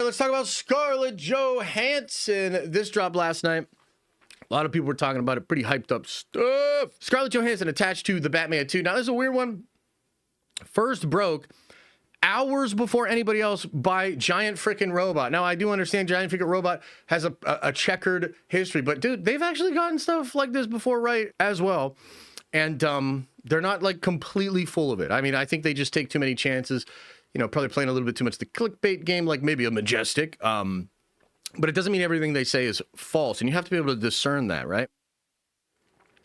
let's talk about Scarlett Johansson. This dropped last night. A lot of people were talking about it. Pretty hyped up stuff. Scarlett Johansson attached to the Batman 2. Now, this is a weird one. First broke hours before anybody else by Giant Frickin' Robot. Now, I do understand Giant Frickin' Robot has a checkered history, but dude, they've actually gotten stuff like this before, right, as well. And they're not like completely full of it. I mean, I think they just take too many chances, you know, probably playing a little bit too much the clickbait game, like maybe a Majestic. But it doesn't mean everything they say is false, and you have to be able to discern that, right?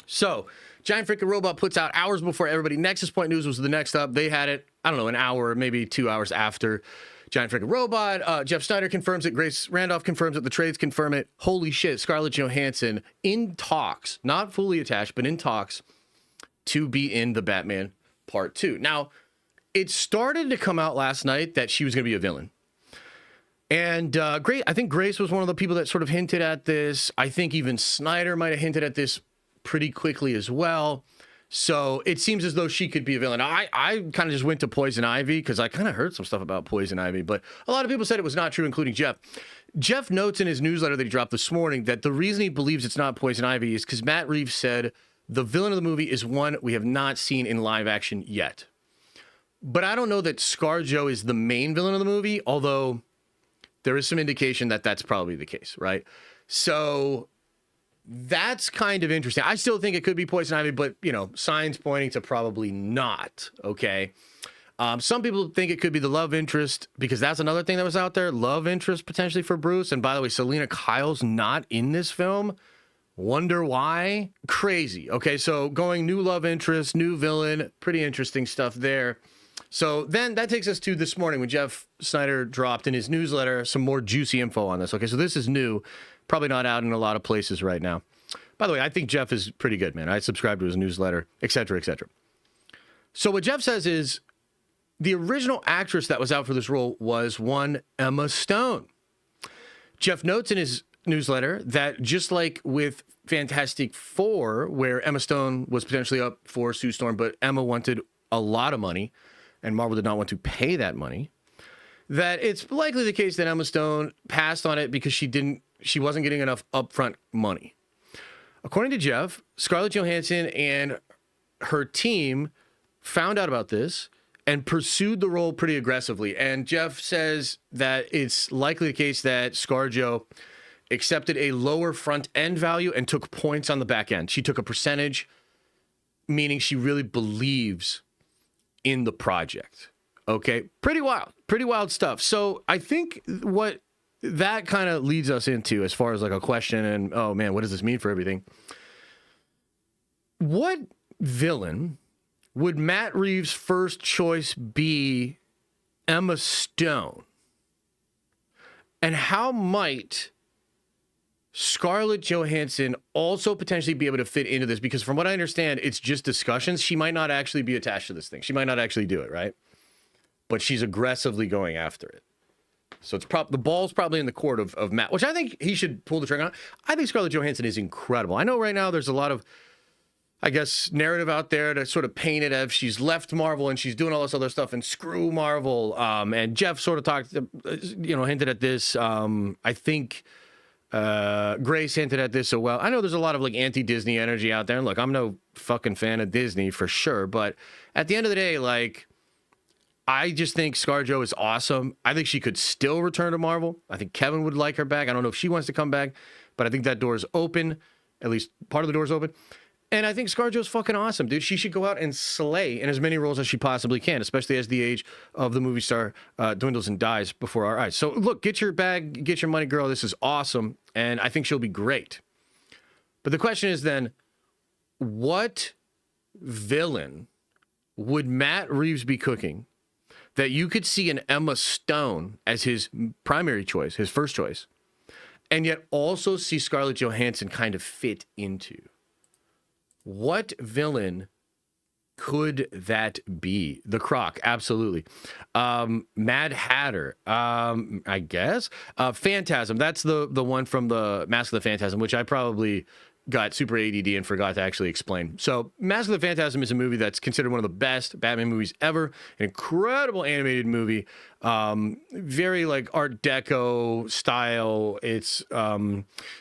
So, Giant Frickin' Robot puts out hours before everybody. Nexus Point News was the next up. They had it, I don't know, an hour, maybe 2 hours after Giant Frickin' Robot. Jeff Snyder confirms it. Grace Randolph confirms it. The trades confirm it. Holy shit, Scarlett Johansson in talks, not fully attached, but in talks to be in the Batman Part 2. Now, it started to come out last night that she was going to be a villain. And I think Grace was one of the people that sort of hinted at this. I think even Snyder might have hinted at this pretty quickly as well. So it seems as though she could be a villain. I kind of just went to Poison Ivy because I kind of heard some stuff about Poison Ivy, but a lot of people said it was not true, including Jeff. Jeff notes in his newsletter that he dropped this morning that the reason he believes it's not Poison Ivy is because Matt Reeves said the villain of the movie is one we have not seen in live action yet. But I don't know that Scarjo is the main villain of the movie, although there is some indication that that's probably the case, right? So that's kind of interesting. I still think it could be Poison Ivy, but, you know, signs pointing to probably not, okay? Some people think it could be the love interest, because that's another thing that was out there, love interest potentially for Bruce. And by the way, Selena Kyle's not in this film. Wonder why? Crazy. Okay, so going new love interest, new villain, pretty interesting stuff there. So then that takes us to this morning when Jeff Snyder dropped in his newsletter some more juicy info on this. Okay, so this is new, probably not out in a lot of places right now. By the way, I think Jeff is pretty good, man. I subscribe to his newsletter, et cetera, et cetera. So what Jeff says is the original actress that was out for this role was one Emma Stone. Jeff notes in his newsletter that just like with Fantastic Four, where Emma Stone was potentially up for Sue Storm, but Emma wanted a lot of money, and Marvel did not want to pay that money, that it's likely the case that Emma Stone passed on it because she wasn't getting enough upfront money. According to Jeff, Scarlett Johansson and her team found out about this and pursued the role pretty aggressively. And Jeff says that it's likely the case that Scarjo accepted a lower front end value and took points on the back end. She took a percentage, meaning she really believes in the project. Okay, pretty wild stuff. So I think what that kind of leads us into, as far as like a question and, oh man, what does this mean for everything? What villain would Matt Reeves' first choice be Emma Stone? And how might Scarlett Johansson also potentially be able to fit into this? Because from what I understand, it's just discussions. She might not actually be attached to this thing. She might not actually do it, right? But she's aggressively going after it. So it's the ball's probably in the court of Matt, which I think he should pull the trigger on. I think Scarlett Johansson is incredible. I know right now there's a lot of, I guess, narrative out there to sort of paint it as she's left Marvel and she's doing all this other stuff and screw Marvel. And Jeff sort of hinted at this. I think Grace hinted at this so well. I know there's a lot of like anti-Disney energy out there. And look, I'm no fucking fan of Disney for sure. But at the end of the day, like, I just think Scarjo is awesome. I think she could still return to Marvel. I think Kevin would like her back. I don't know if she wants to come back, but I think that door is open. At least part of the door is open. And I think Scarjo is fucking awesome, dude. She should go out and slay in as many roles as she possibly can, especially as the age of the movie star dwindles and dies before our eyes. So look, get your bag, get your money, girl. This is awesome. And I think she'll be great. But the question is then, what villain would Matt Reeves be cooking that you could see an Emma Stone as his primary choice, his first choice, and yet also see Scarlett Johansson kind of fit into? What villain could that be? The Croc, absolutely. Mad Hatter, I guess. Phantasm, that's the one from the Mask of the Phantasm, which I probably got super ADD and forgot to actually explain. So Mask of the Phantasm is a movie that's considered one of the best Batman movies ever. An incredible animated movie. Very like Art Deco style. It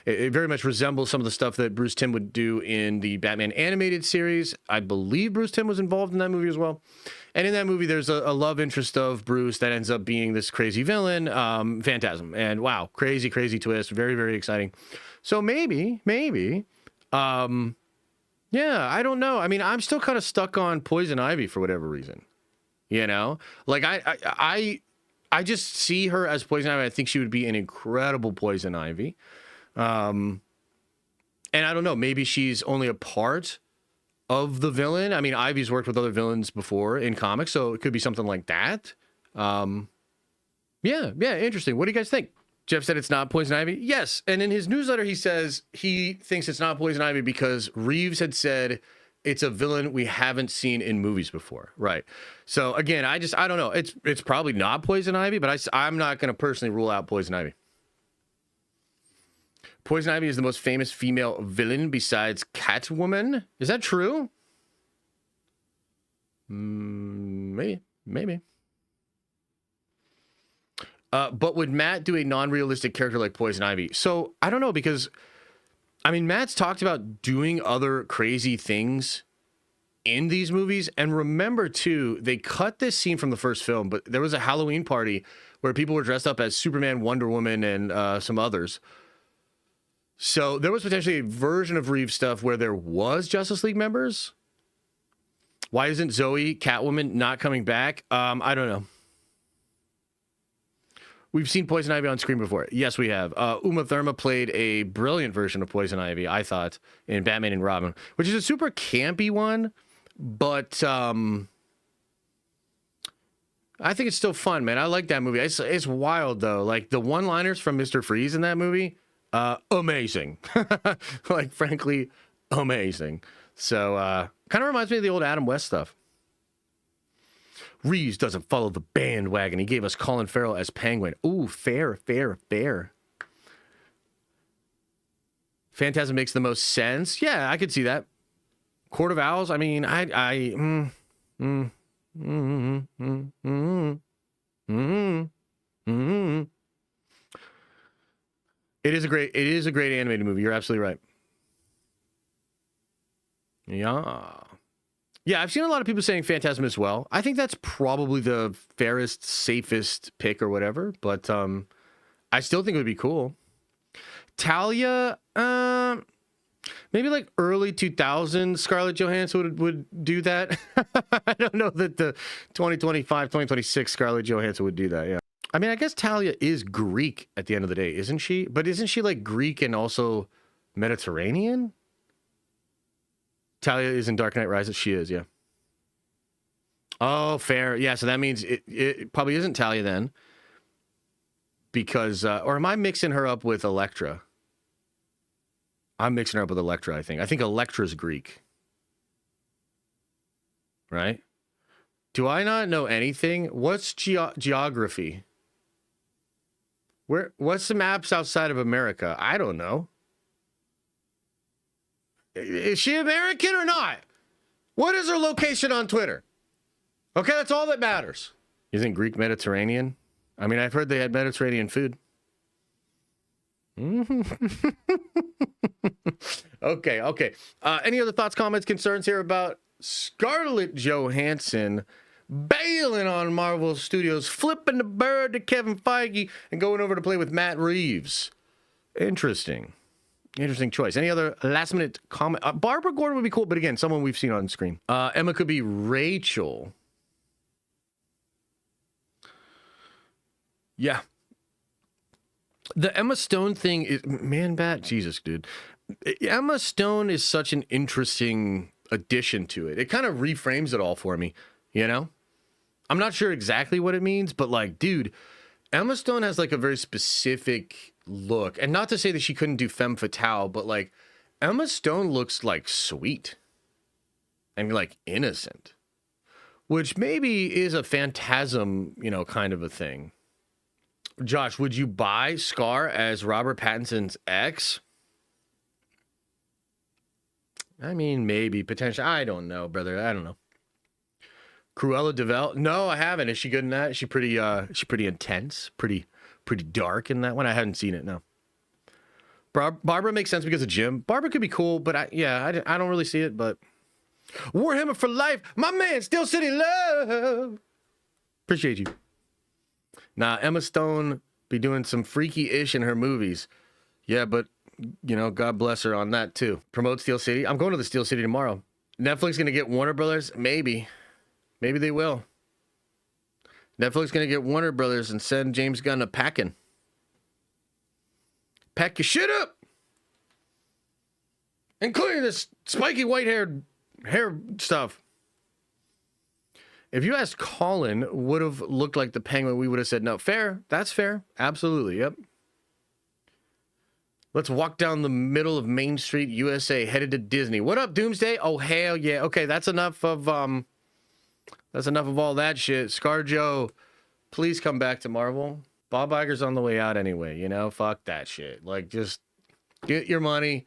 very much resembles some of the stuff that Bruce Timm would do in the Batman animated series. I believe Bruce Timm was involved in that movie as well. And in that movie, there's a love interest of Bruce that ends up being this crazy villain, Phantasm. And wow, crazy, crazy twist. Very, very exciting. So maybe, yeah, I don't know. I mean, I'm still kind of stuck on Poison Ivy for whatever reason. You know, like I just see her as Poison Ivy. I think she would be an incredible Poison Ivy. And I don't know, maybe she's only a part of the villain. I mean, Ivy's worked with other villains before in comics, so it could be something like that. Yeah, interesting. What do you guys think? Jeff said it's not Poison Ivy. Yes, and in his newsletter, he says he thinks it's not Poison Ivy because Reeves had said it's a villain we haven't seen in movies before. Right. So again, I don't know. It's probably not Poison Ivy, but I'm not going to personally rule out Poison Ivy. Poison Ivy is the most famous female villain besides Catwoman. Is that true? Maybe. But would Matt do a non-realistic character like Poison Ivy? So I don't know, because I mean, Matt's talked about doing other crazy things in these movies. And remember too, they cut this scene from the first film, but there was a Halloween party where people were dressed up as Superman, Wonder Woman, and some others. So there was potentially a version of Reeves stuff where there was Justice League members. Why isn't Zoe, Catwoman, not coming back? I don't know. We've seen Poison Ivy on screen before. Yes, we have. Uma Thurman played a brilliant version of Poison Ivy, I thought, in Batman and Robin, which is a super campy one, but I think it's still fun, man. I like that movie. It's wild, though. Like, the one-liners from Mr. Freeze in that movie, amazing. Like, frankly, amazing. So, kind of reminds me of the old Adam West stuff. Reeves doesn't follow the bandwagon. He gave us Colin Farrell as Penguin. Ooh, fair. Phantasm makes the most sense. Yeah, I could see that. Court of Owls. I mean, It is a great animated movie. You're absolutely right. Yeah, I've seen a lot of people saying Phantasm as well. I think that's probably the fairest, safest pick or whatever, but I still think it would be cool. Talia, maybe like early 2000s Scarlett Johansson would do that. I don't know that the 2025, 2026 Scarlett Johansson would do that, yeah. I mean, I guess Talia is Greek at the end of the day, isn't she? But isn't she like Greek and also Mediterranean? Talia is in Dark Knight Rises. She is, yeah. Oh, fair. Yeah, so that means it probably isn't Talia then. Because, or am I mixing her up with Elektra? I'm mixing her up with Elektra, I think. I think Elektra's Greek. Right? Do I not know anything? What's geography? What's the maps outside of America? I don't know. Is she American or not? What is her location on Twitter? Okay, that's all that matters. Isn't Greek Mediterranean? I mean, I've heard they had Mediterranean food. Okay. Any other thoughts, comments, concerns here about Scarlett Johansson bailing on Marvel Studios, flipping the bird to Kevin Feige, and going over to play with Matt Reeves? Interesting choice. Any other last minute comment? Barbara Gordon would be cool, but again, someone we've seen on screen. Emma could be Rachel. Yeah. The Emma Stone thing is, man, Jesus, dude. Emma Stone is such an interesting addition to it. It kind of reframes it all for me, you know? I'm not sure exactly what it means, but like, dude, Emma Stone has like a very specific look. And not to say that she couldn't do femme fatale, but like Emma Stone looks like sweet and like innocent, which maybe is a phantasm, you know, kind of a thing. Josh, would you buy Scar as Robert Pattinson's ex? I mean, maybe, potentially. I don't know, brother. I don't know. Cruella de Vil? No, I haven't. Is she good in that? Is she pretty intense? Pretty dark in that one? I haven't seen it, no. Barbara makes sense because of Jim. Barbara could be cool, but I don't really see it, but... Warhammer for life! My man, Steel City Love! Appreciate you. Nah, Emma Stone be doing some freaky ish in her movies. Yeah, but, you know, God bless her on that, too. Promote Steel City. I'm going to the Steel City tomorrow. Netflix going to get Warner Brothers? Maybe. Maybe they will. Netflix going to get Warner Brothers and send James Gunn a packing. Pack your shit up! Including this spiky white-haired hair stuff. If you asked Colin, would have looked like the Penguin, we would have said no. Fair. That's fair. Absolutely. Yep. Let's walk down the middle of Main Street, USA, headed to Disney. What up, Doomsday? Oh, hell yeah. Okay, that's enough of all that shit. Scarjo, please come back to Marvel. Bob Iger's on the way out anyway, you know? Fuck that shit. Like, just get your money,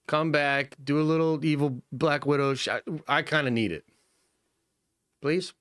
come back, do a little evil Black Widow. I kind of need it. Please?